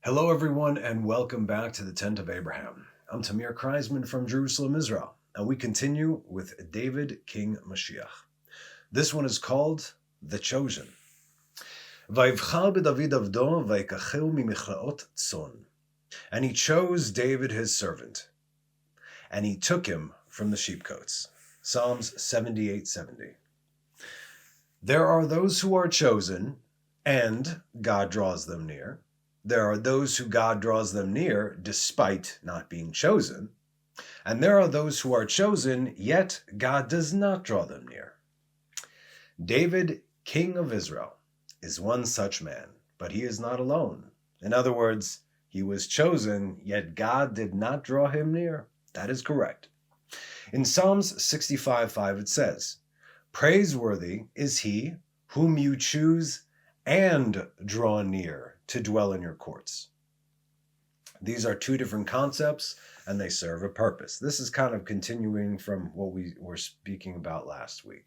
Hello, everyone, and welcome back to the Tent of Abraham. I'm Tamir Kreisman from Jerusalem, Israel, and we continue with David, King Mashiach. This one is called The Chosen. ויבחר בדוד עבדו ויקחהו ממכלאות צאן. And he chose David his servant, and he took him from the sheepcotes. Psalms 78:70. There are those who are chosen, and God draws them near. There are those who God draws them near despite not being chosen. And there are those who are chosen, yet God does not draw them near. David, king of Israel, is one such man, but he is not alone. In other words, he was chosen, yet God did not draw him near. That is correct. In Psalms 65:5 it says, "Praiseworthy is he whom you choose and draw near to dwell in your courts." These are two different concepts, and they serve a purpose. This is kind of continuing from what we were speaking about last week.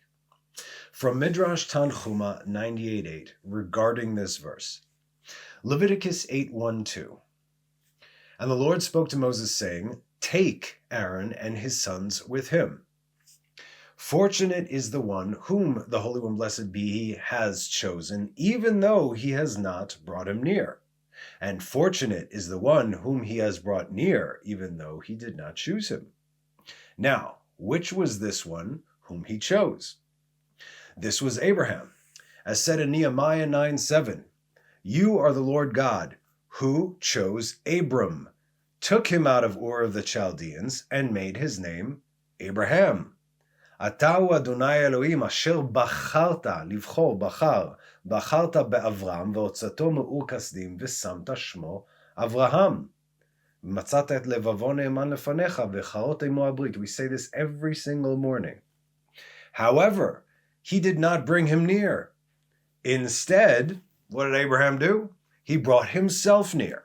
From Midrash Tanchuma 98:8 regarding this verse, Leviticus 8:1-2. And the Lord spoke to Moses, saying, "Take Aaron and his sons with him. Fortunate is the one whom the Holy One, blessed be he, has chosen, even though he has not brought him near. And fortunate is the one whom he has brought near, even though he did not choose him." Now, which was this one whom he chose? This was Abraham, as said in Nehemiah 9:7. "You are the Lord God, who chose Abram, took him out of Ur of the Chaldeans, and made his name Abraham. אתה הוא אדוני אלוהים אשר בחרת לבחור בחרת באברהם והוצאתו מאור כסדים ושמת שמו אברהם. מצאת את לבבו נאמן לפניך וחרות עמו הברית." We say this every single morning. However, he did not bring him near. Instead, what did Abraham do? He brought himself near.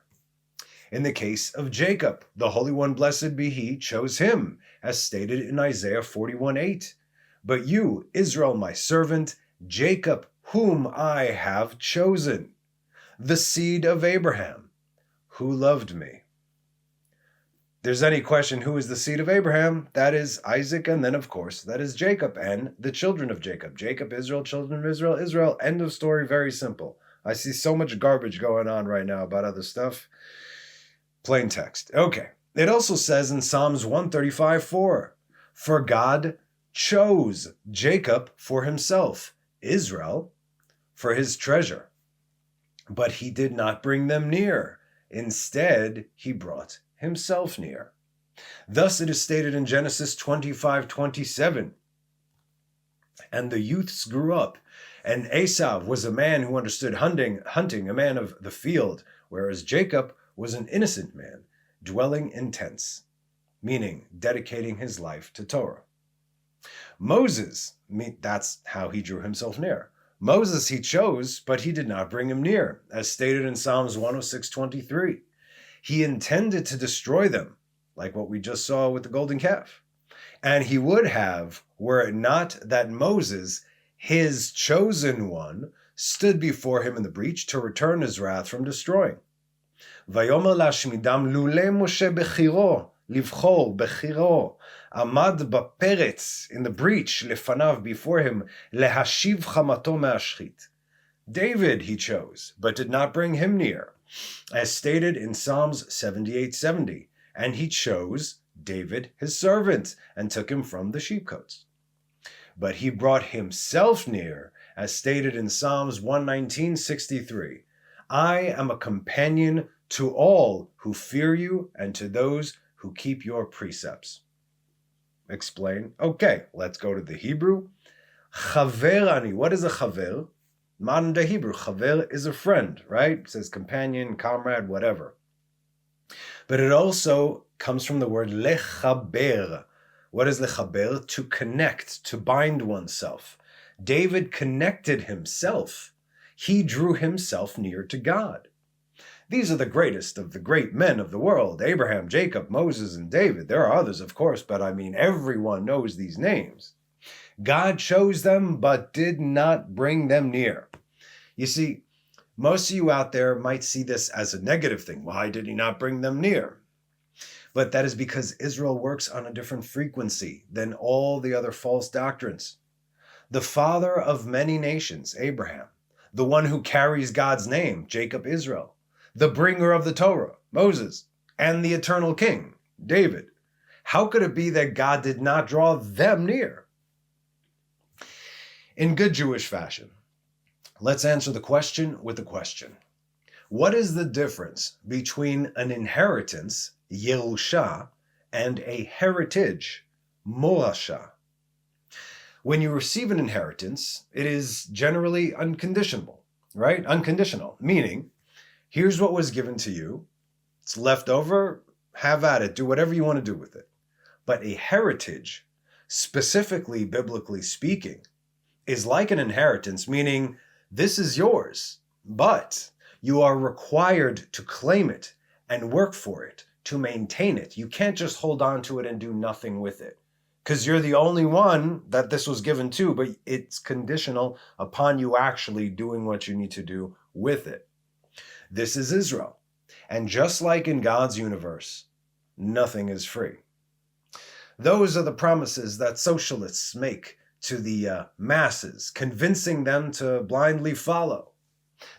In the case of Jacob, the Holy One, blessed be he, chose him, as stated in Isaiah 41:8. "But you, Israel, my servant, Jacob, whom I have chosen, the seed of Abraham, who loved me." If there's any question who is the seed of Abraham, that is Isaac, and then, of course, that is Jacob and the children of Jacob. Jacob, Israel, children of Israel, Israel. End of story, very simple. I see so much garbage going on right now about other stuff. Plain text. Okay. It also says in Psalms 135:4, "For God chose Jacob for himself, Israel for his treasure. But he did not bring them near. Instead, he brought himself near." Thus it is stated in Genesis 25:27, "And the youths grew up, and Esav was a man who understood hunting, a man of the field, whereas Jacob was an innocent man, dwelling in tents," meaning dedicating his life to Torah. Moses, that's how he drew himself near. Moses he chose, but he did not bring him near, as stated in Psalms 106:23. He intended to destroy them, like what we just saw with the golden calf. And he would have, were it not that Moses, his chosen one, stood before him in the breach to return his wrath from destroying. ויאמר להשמידם לולא משה בחירו, לבחור בחירו, עמד בפרץ, in the breach, לפניו, before him, להשיב חמתו מהשחית. David he chose, but did not bring him near, as stated in Psalms 78:70, and he chose David his servant, and took him from the sheepcotes. But he brought himself near, as stated in Psalms 119:63, "I am a companion to all who fear you and to those who keep your precepts." Explain. Okay, let's go to the Hebrew. Chaver ani. What is a chaver? Modern day Hebrew. Chaver is a friend, right? It says companion, comrade, whatever. But it also comes from the word lechaber. What is lechaber? To connect, to bind oneself. David connected himself. He drew himself near to God. These are the greatest of the great men of the world: Abraham, Jacob, Moses, and David. There are others, of course, but I mean, everyone knows these names. God chose them, but did not bring them near. You see, Most of you out there might see this as a negative thing. Why did he not bring them near? But that is because Israel works on a different frequency than all the other false doctrines. The father of many nations, Abraham, the one who carries God's name, Jacob, Israel, the bringer of the Torah, Moses, and the eternal king, David. How could it be that God did not draw them near? In good Jewish fashion, let's answer the question with a question. What is the difference between an inheritance, Yerusha, and a heritage, Morasha? When you receive an inheritance, it is generally unconditional, right? Unconditional, meaning, here's what was given to you. It's left over, have at it, do whatever you want to do with it. But a heritage, specifically biblically speaking, is like an inheritance, meaning this is yours, but you are required to claim it and work for it, to maintain it. You can't just hold on to it and do nothing with it, because you're the only one that this was given to, but it's conditional upon you actually doing what you need to do with it. This is Israel. And just like in God's universe, nothing is free. Those are the promises that socialists make to the masses, convincing them to blindly follow,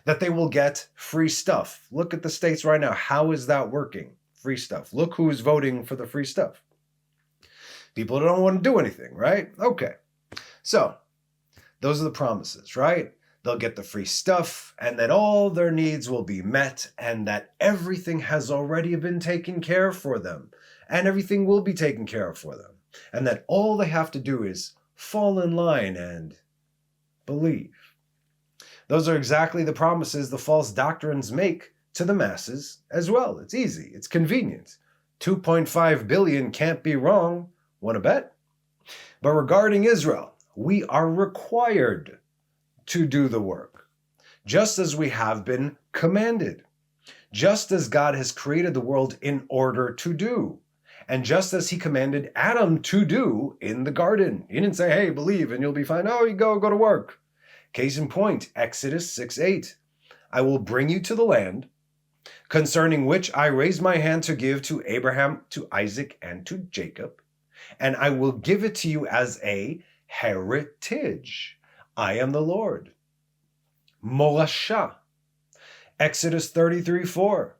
that they will get free stuff. Look at the states right now. How is that working? Free stuff. Look who's voting for the free stuff. People don't want to do anything, right? Okay. So, those are the promises, right? They'll get the free stuff, and that all their needs will be met, and that everything has already been taken care of for them, and everything will be taken care of for them, and that all they have to do is fall in line and believe. Those are exactly the promises the false doctrines make to the masses as well. It's easy. It's convenient. 2.5 billion can't be wrong. Want to bet? But regarding Israel, we are required to do the work, just as we have been commanded, just as God has created the world in order to do, and just as he commanded Adam to do in the garden. He didn't say, hey, believe and you'll be fine. Oh, you go to work. Case in point, Exodus 6:8. I will bring you to the land concerning which I raised my hand to give to Abraham, to Isaac, and to Jacob, and I will give it to you as a heritage. I am the Lord. Morasha. Exodus 33:4.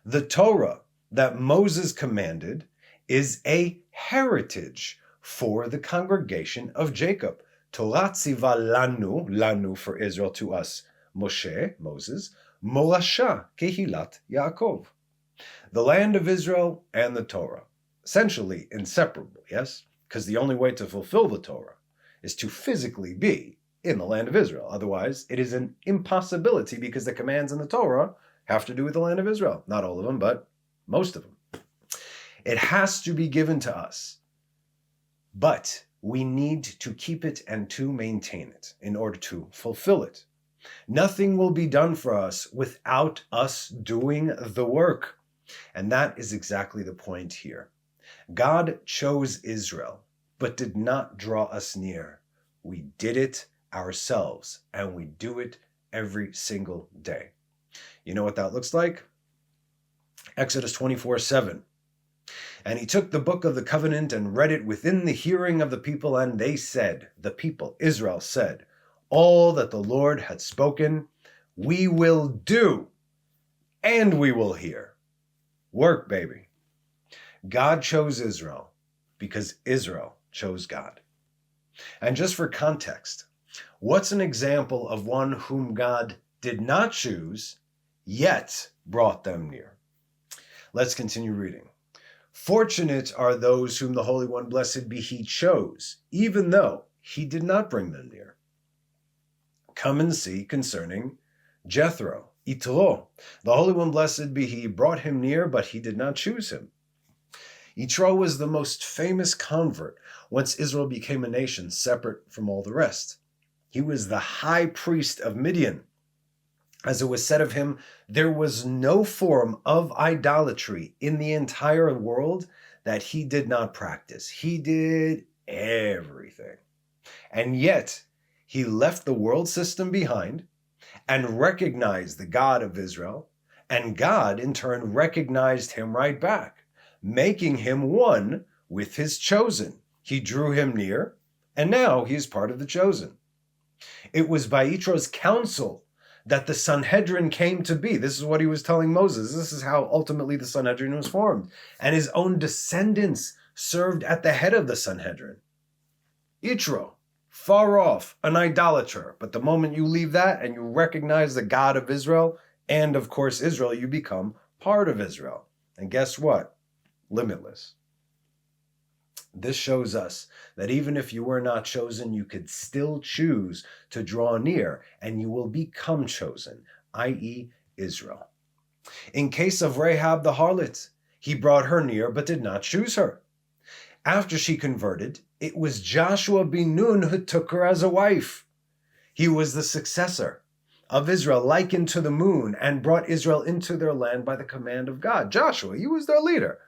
The Torah that Moses commanded is a heritage for the congregation of Jacob. Torah tziva lanu, lanu for Israel, to us, Moshe, Moses, Morasha, kehilat Yaakov. The land of Israel and the Torah, essentially inseparable, yes? Because the only way to fulfill the Torah is to physically be in the land of Israel. Otherwise, it is an impossibility, because the commands in the Torah have to do with the land of Israel. Not all of them, but most of them. It has to be given to us, but we need to keep it and to maintain it in order to fulfill it. Nothing will be done for us without us doing the work. And that is exactly the point here. God chose Israel, but did not draw us near. We did it ourselves, and we do it every single day. You know what that looks like? Exodus 24:7. And he took the book of the covenant and read it within the hearing of the people, and they said, the people, Israel, said, all that the Lord had spoken, we will do, and we will hear. Work, baby. God chose Israel because Israel chose God. And just for context, what's an example of one whom God did not choose, yet brought them near? Let's continue reading. Fortunate are those whom the Holy One, blessed be he, chose, even though he did not bring them near. Come and see concerning Jethro, Yitro. The Holy One, blessed be he, brought him near, but he did not choose him. Yitro was the most famous convert once Israel became a nation separate from all the rest. He was the high priest of Midian. As it was said of him, there was no form of idolatry in the entire world that he did not practice. He did everything. And yet, he left the world system behind and recognized the God of Israel, and God in turn recognized him right back, making him one with his chosen. He drew him near, and now he is part of the chosen. It was by Yitro's counsel that the Sanhedrin came to be. This is what he was telling Moses. This is how ultimately the Sanhedrin was formed. And his own descendants served at the head of the Sanhedrin. Yitro, far off, an idolater. But the moment you leave that and you recognize the God of Israel, and of course Israel, you become part of Israel. And guess what? Limitless. This shows us that even if you were not chosen, you could still choose to draw near, and you will become chosen, i.e. Israel. In case of Rahab the harlot, he brought her near but did not choose her. After she converted, it was Joshua ben Nun who took her as a wife. He was the successor of Israel, likened to the moon, and brought Israel into their land by the command of God. Joshua, he was their leader.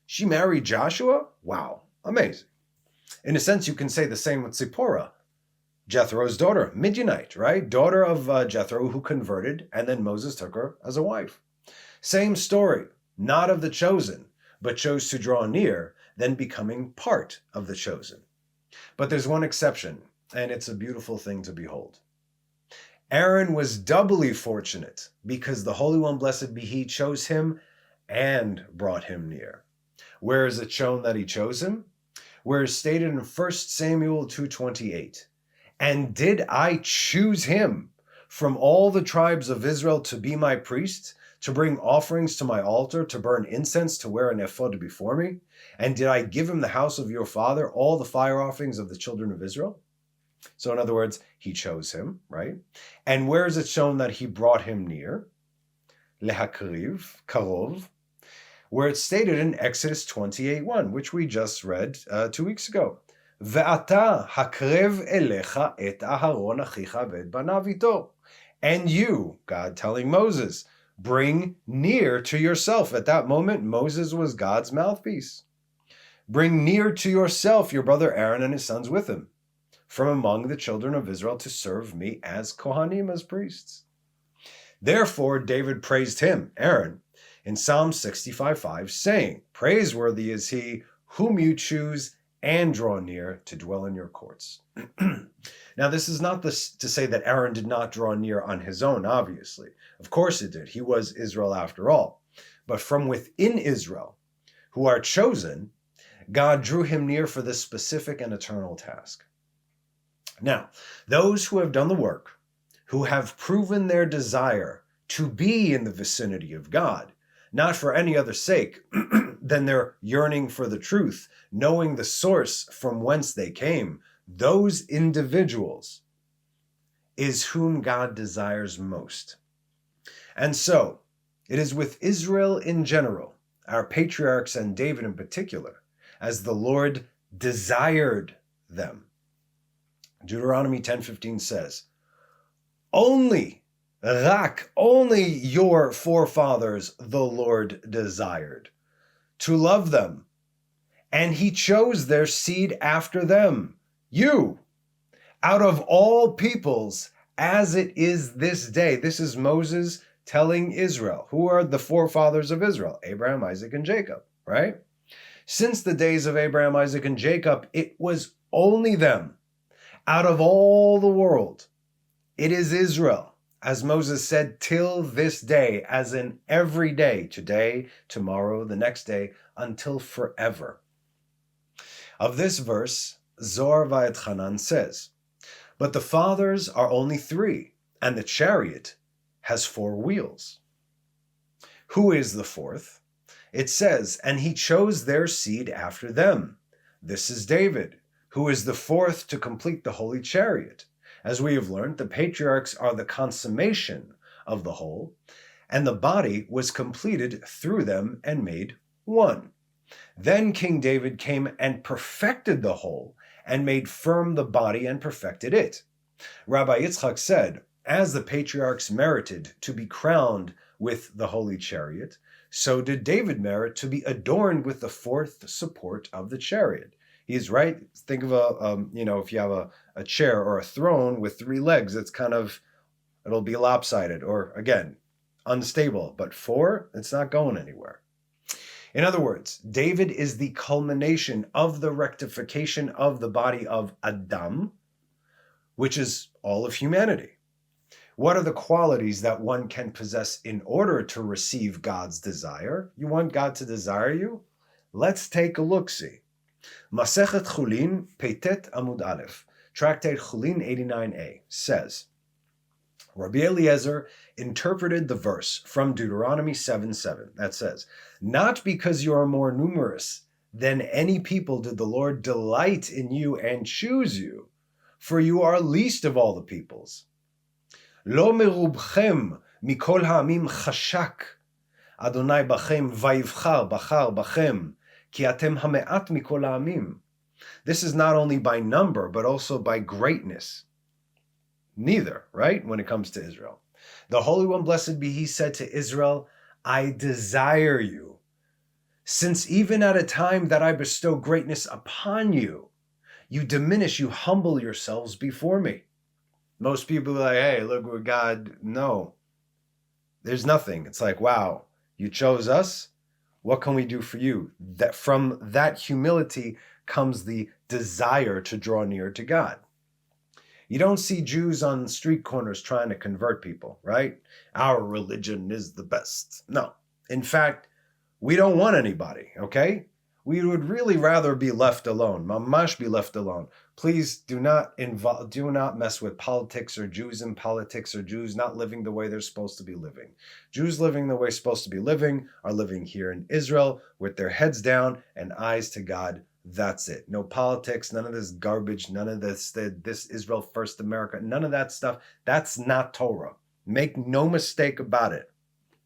She married Joshua? Wow, amazing. In a sense, you can say the same with Zipporah, Jethro's daughter, Midianite, right? Daughter of Jethro, who converted, and then Moses took her as a wife. Same story, not of the chosen, but chose to draw near, then becoming part of the chosen. But there's one exception, and it's a beautiful thing to behold. Aaron was doubly fortunate because the Holy One, blessed be He, chose him and brought him near. Where is it shown that he chose him? Where is stated in 1 Samuel 2:28, and did I choose him from all the tribes of Israel to be my priest, to bring offerings to my altar, to burn incense, to wear an ephod before me? And did I give him the house of your father, all the fire offerings of the children of Israel? So in other words, he chose him, right? And where is it shown that he brought him near? Lehakriv, karov, where it's stated in Exodus 28:1, which we just read 2 weeks ago. Ve'ata hakrev elecha et Aharon achicha ve'et banav ito. And you, God telling Moses, bring near to yourself. At that moment, Moses was God's mouthpiece. Bring near to yourself your brother Aaron and his sons with him, from among the children of Israel, to serve me as Kohanim, as priests. Therefore, David praised him, Aaron, in Psalm 65:5, saying, praiseworthy is he whom you choose and draw near to dwell in your courts. Now, this is not to say that Aaron did not draw near on his own, obviously. Of course it did. He was Israel after all. But from within Israel, who are chosen, God drew him near for this specific and eternal task. Now, those who have done the work, who have proven their desire to be in the vicinity of God, not for any other sake than their yearning for the truth, knowing the source from whence they came, those individuals is whom God desires most. And so, it is with Israel in general, our patriarchs and David in particular, as the Lord desired them. Deuteronomy 10:15 says, only your forefathers the Lord desired to love them, and he chose their seed after them, you, out of all peoples, as it is this day. This is Moses telling Israel. Who are the forefathers of Israel? Abraham, Isaac, and Jacob, right? Since the days of Abraham, Isaac, and Jacob, it was only them. Out of all the world, it is Israel, as Moses said, till this day, as in every day, today, tomorrow, the next day, until forever. Of this verse, Zohar Va'etchanan says, but the fathers are only 3, and the chariot has 4 wheels. Who is the 4th? It says, and he chose their seed after them. This is David, who is the 4th to complete the holy chariot. As we have learned, the patriarchs are the consummation of the whole, and the body was completed through them and made one. Then King David came and perfected the whole, and made firm the body and perfected it. Rabbi Yitzchak said, as the patriarchs merited to be crowned with the holy chariot, so did David merit to be adorned with the 4th support of the chariot. He's right. Think of if you have a chair or a throne with 3 legs, it's kind of it'll be lopsided or, again, unstable. But 4, it's not going anywhere. In other words, David is the culmination of the rectification of the body of Adam, which is all of humanity. What are the qualities that one can possess in order to receive God's desire? You want God to desire you? Let's take a look-see. Masechet Chulin, Peitet Amud Aleph, Tractate Chulin 89a, says, Rabbi Eliezer interpreted the verse from Deuteronomy 7:7 that says, "Not because you are more numerous than any people did the Lord delight in you and choose you, for you are least of all the peoples. Lo merubchem mikol ha'amim chashak, Adonai bachem vayivchar bachar bachem, ki atem hame'at mikol ha'amim." This is not only by number, but also by greatness. Neither, right, when it comes to Israel. The Holy One, blessed be He, said to Israel, "I desire you, since even at a time that I bestow greatness upon you, you diminish, you humble yourselves before me." Most people are like, hey, look what God, no. There's nothing. It's like, wow, you chose us? What can we do for you? That from that humility comes the desire to draw near to God. You don't see Jews on street corners trying to convert people, right? Our religion is the best. No. In fact, we don't want anybody, okay? We would really rather be left alone. Mamash, be left alone. Please do not mess with politics or Jews in politics or Jews not living the way they're supposed to be living. Jews living the way they're supposed to be living are living here in Israel with their heads down and eyes to God. That's it. No politics, none of this garbage, none of this Israel First America, none of that stuff. That's not Torah. Make no mistake about it.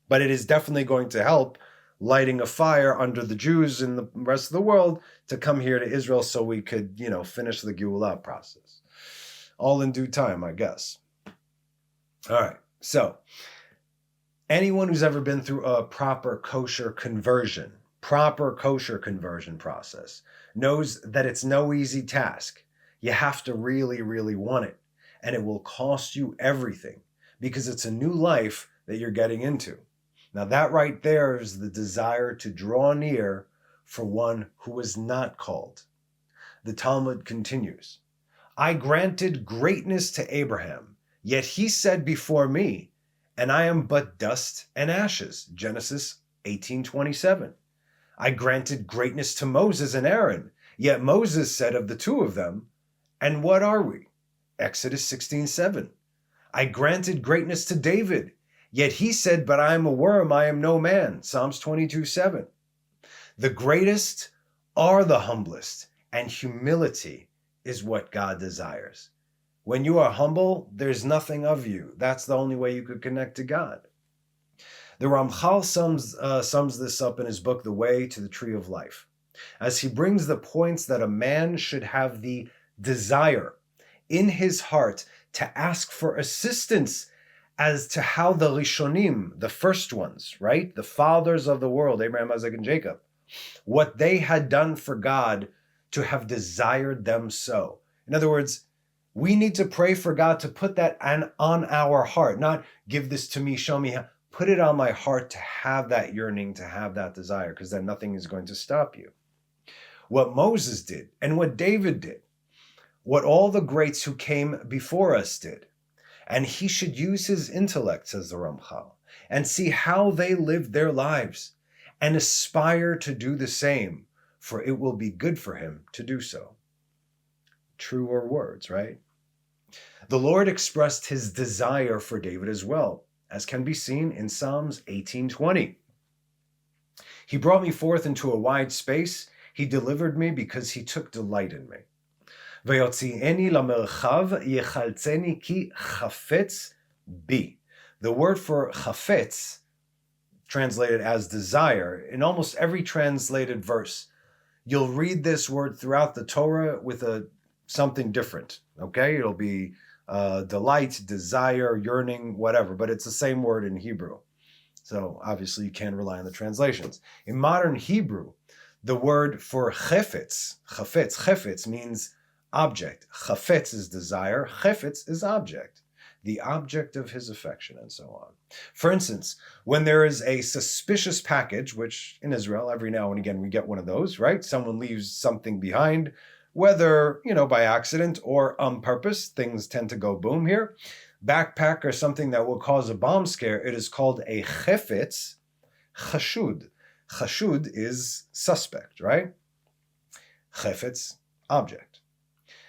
But it is definitely going to help lighting a fire under the Jews in the rest of the world to come here to Israel so we could, finish the Geulah process. All in due time, I guess. All right. So anyone who's ever been through a proper kosher conversion process knows that it's no easy task. You have to really, really want it. And it will cost you everything because it's a new life that you're getting into. Now that right there is the desire to draw near for one who is not called. The Talmud continues, "I granted greatness to Abraham, yet he said before me, and I am but dust and ashes." Genesis 18:27. "I granted greatness to Moses and Aaron, yet Moses said of the two of them, and what are we?" Exodus 16:7. "I granted greatness to David, yet he said, but I am a worm, I am no man." Psalms 22:7. The greatest are the humblest, and humility is what God desires. When you are humble, there's nothing of you. That's the only way you could connect to God. The Ramchal sums this up in his book, The Way to the Tree of Life, as he brings the points that a man should have the desire in his heart to ask for assistance as to how the Rishonim, the first ones, right? The fathers of the world, Abraham, Isaac, and Jacob, what they had done for God to have desired them so. In other words, we need to pray for God to put that on our heart, not give this to me, show me how. Put it on my heart to have that yearning, to have that desire, because then nothing is going to stop you. What Moses did and what David did, what all the greats who came before us did, and he should use his intellect, says the Ramchal, and see how they lived their lives and aspire to do the same, for it will be good for him to do so. Truer words, right? The Lord expressed his desire for David as well, as can be seen in Psalms 18:20. "He brought me forth into a wide space. He delivered me because he took delight in me. Vayotzieni lamerchav yechaltzeni ki chafetz bi." The word for chafetz, translated as desire, in almost every translated verse, you'll read this word throughout the Torah with something different, okay? It'll be delight, desire, yearning, whatever, but it's the same word in Hebrew. So obviously you can't rely on the translations. In modern Hebrew, the word for chafetz means object. Chafetz is desire, chafetz is object. the object of his affection, and so on. For instance, when there is a suspicious package, which in Israel, every now and again we get one of those, right? Someone leaves something behind, whether, by accident or on purpose. Things tend to go boom here. Backpack or something that will cause a bomb scare, it is called a chefetz chashud. Chashud is suspect, right? Chefetz, object.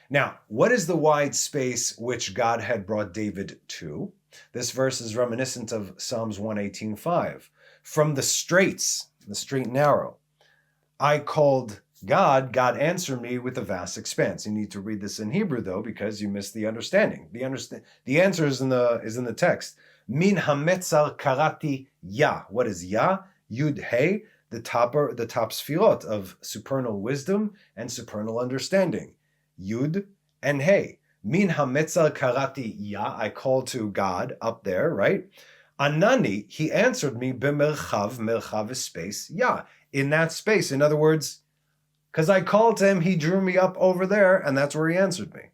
Now, what is the wide space which God had brought David to? This verse is reminiscent of Psalms 118:5. From the straits, the straight and narrow, I called God, God answered me with a vast expanse. You need to read this in Hebrew, though, because you missed the understanding. The answer is in the text. Min hametzar karati ya. What is ya? Yud He, the top sfirot of supernal wisdom and supernal understanding. Yud and He. Min hametzar karati ya. I called to God up there, right? Anani, he answered me b'merchav. Merchav is space. Ya. In that space. In other words, because I called to him, he drew me up over there, and that's where he answered me.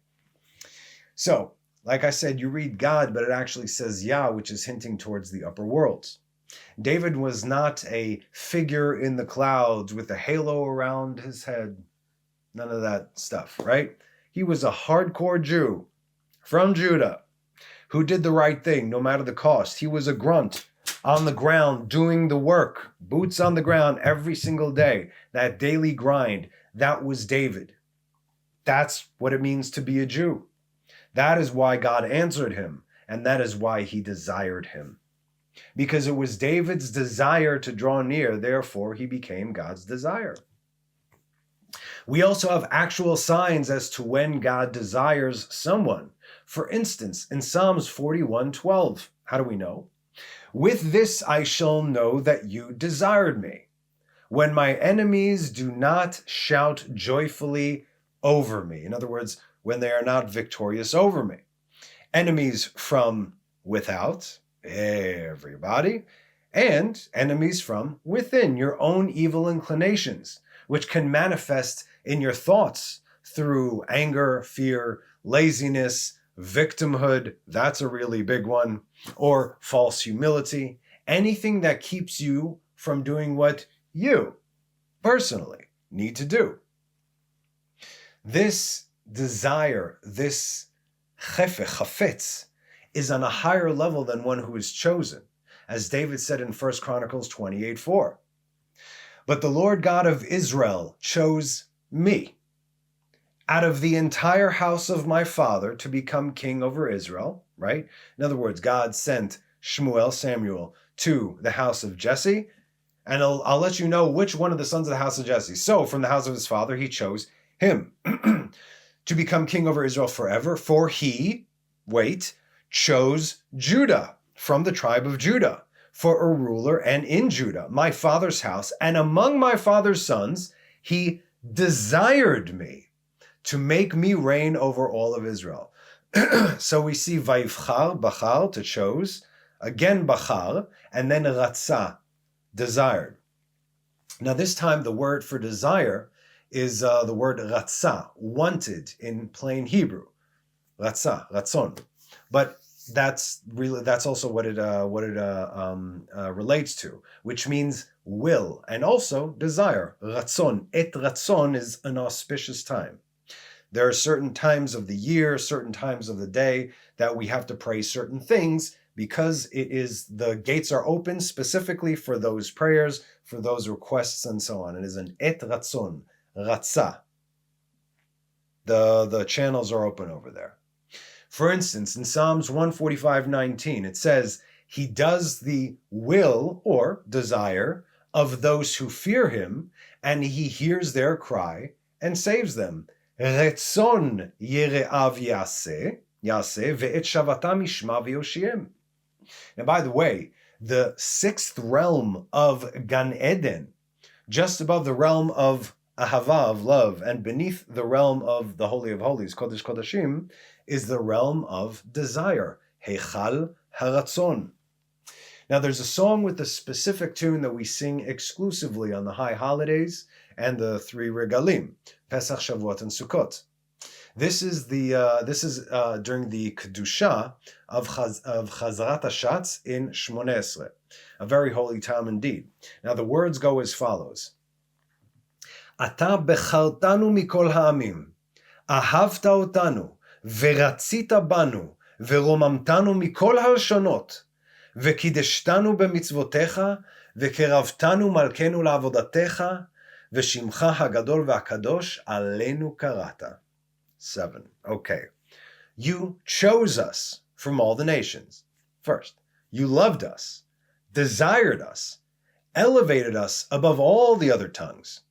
So, like I said, you read God, but it actually says Yah, which is hinting towards the upper worlds. David was not a figure in the clouds with a halo around his head. None of that stuff, right? He was a hardcore Jew from Judah who did the right thing no matter the cost. He was a grunt on the ground doing the work, boots on the ground every single day. That daily grind, that was David. That's what it means to be a Jew. That is why God answered him, and that is why he desired him. Because it was David's desire to draw near, therefore he became God's desire. We also have actual signs as to when God desires someone. For instance, in Psalms 41:12, how do we know? With this I shall know that you desired me, when my enemies do not shout joyfully over me. In other words, when they are not victorious over me. Enemies from without, everybody, and enemies from within, your own evil inclinations, which can manifest in your thoughts through anger, fear, laziness, victimhood, that's a really big one, or false humility, anything that keeps you from doing what you personally need to do. This desire, this chafetz, is on a higher level than one who is chosen, as David said in 1 Chronicles 28:4. But the Lord God of Israel chose me out of the entire house of my father to become king over Israel, right? In other words, God sent Samuel, to the house of Jesse, and I'll let you know which one of the sons of the house of Jesse. So from the house of his father, he chose him to become king over Israel forever, for he, chose Judah from the tribe of Judah for a ruler, and in Judah, my father's house, and among my father's sons, he desired me to make me reign over all of Israel. So we see Vayivchar, Bachar, to chose, again Bachar, and then Ratzah, desired. Now this time the word for desire is the word Ratzah, wanted in plain Hebrew. Ratzah, Ratzon. But that's also what it relates to, which means will, and also desire. Ratzon, et ratzon is an auspicious time. There are certain times of the year, certain times of the day that we have to pray certain things because the gates are open specifically for those prayers, for those requests, and so on. It is an et ratzon, ratzah. The channels are open over there. For instance, in Psalms 145:19, it says, he does the will or desire of those who fear him, and he hears their cry and saves them. Retzon yere'av yaseh ve'et shavatam yishma v'yoshiem. Now, by the way, the sixth realm of Gan Eden, just above the realm of Ahava, of love, and beneath the realm of the Holy of Holies, Kodesh Kodashim, is the realm of desire, Heichal Haratzon. Now, there's a song with a specific tune that we sing exclusively on the high holidays and the three regalim, Pesach, Shavuot, and Sukkot. This is during the Kedusha of Chazarat Hashatz in Shmoneh Esrei, a very holy time indeed. Now the words go as follows: Ata bechartanu mikol ha'amim, ahavta otanu, veratzita banu, veromamtanu mikol ha'lshonot, vekideshtanu b'mitzvotecha, vekeravtanu malkenu la'avodatecha, veshimcha hagadol v'akadosh alenu karata. 7. Okay. You chose us from all the nations. First, you loved us, desired us, elevated us above all the other tongues.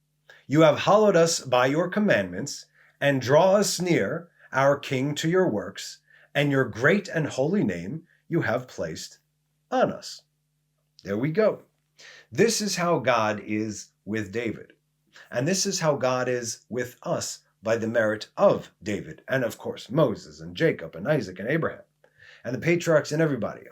You have hallowed us by your commandments, and draw us near, our King, to your works, and your great and holy name you have placed on us. There we go. This is how God is with David. And this is how God is with us by the merit of David, and of course Moses and Jacob and Isaac and Abraham, and the patriarchs and everybody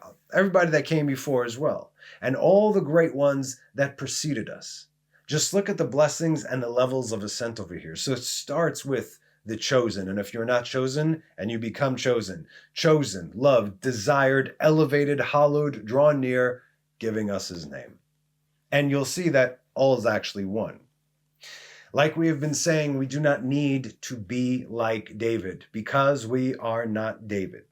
that came before as well, and all the great ones that preceded us. Just look at the blessings and the levels of ascent over here. So it starts with the chosen, and if you're not chosen and you become chosen, loved, desired, elevated, hallowed, drawn near, giving us his name. And you'll see that all is actually one. Like we have been saying, we do not need to be like David because we are not David.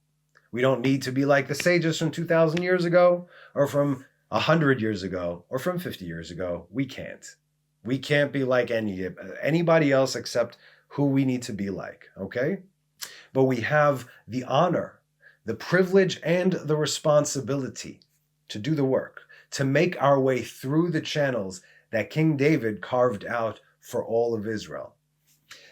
We don't need to be like the sages from 2,000 years ago or from 100 years ago or from 50 years ago. We can't. We can't be like anybody else except who we need to be like, okay? But we have the honor, the privilege, and the responsibility to do the work, to make our way through the channels that King David carved out for all of Israel.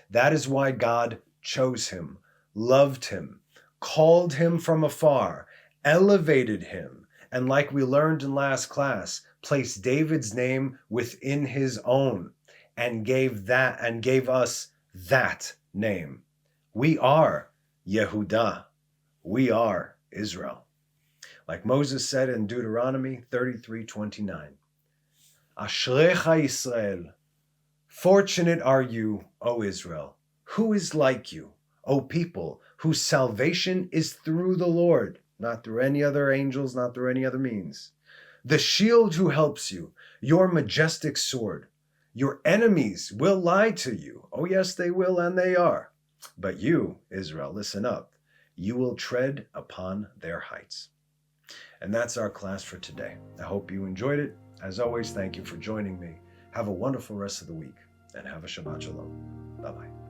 That is why God chose him, loved him, called him from afar, elevated him, and like we learned in last class, placed David's name within his own and gave us that name. We are Yehudah. We are Israel. Like Moses said in Deuteronomy 33:29, Ashrecha Yisrael, fortunate are you, O Israel. Who is like you, O people, whose salvation is through the Lord, not through any other angels, not through any other means. The shield who helps you, your majestic sword. Your enemies will lie to you. Oh yes, they will, and they are. But you, Israel, listen up. You will tread upon their heights. And that's our class for today. I hope you enjoyed it. As always, thank you for joining me. Have a wonderful rest of the week, and have a Shabbat Shalom. Bye-bye.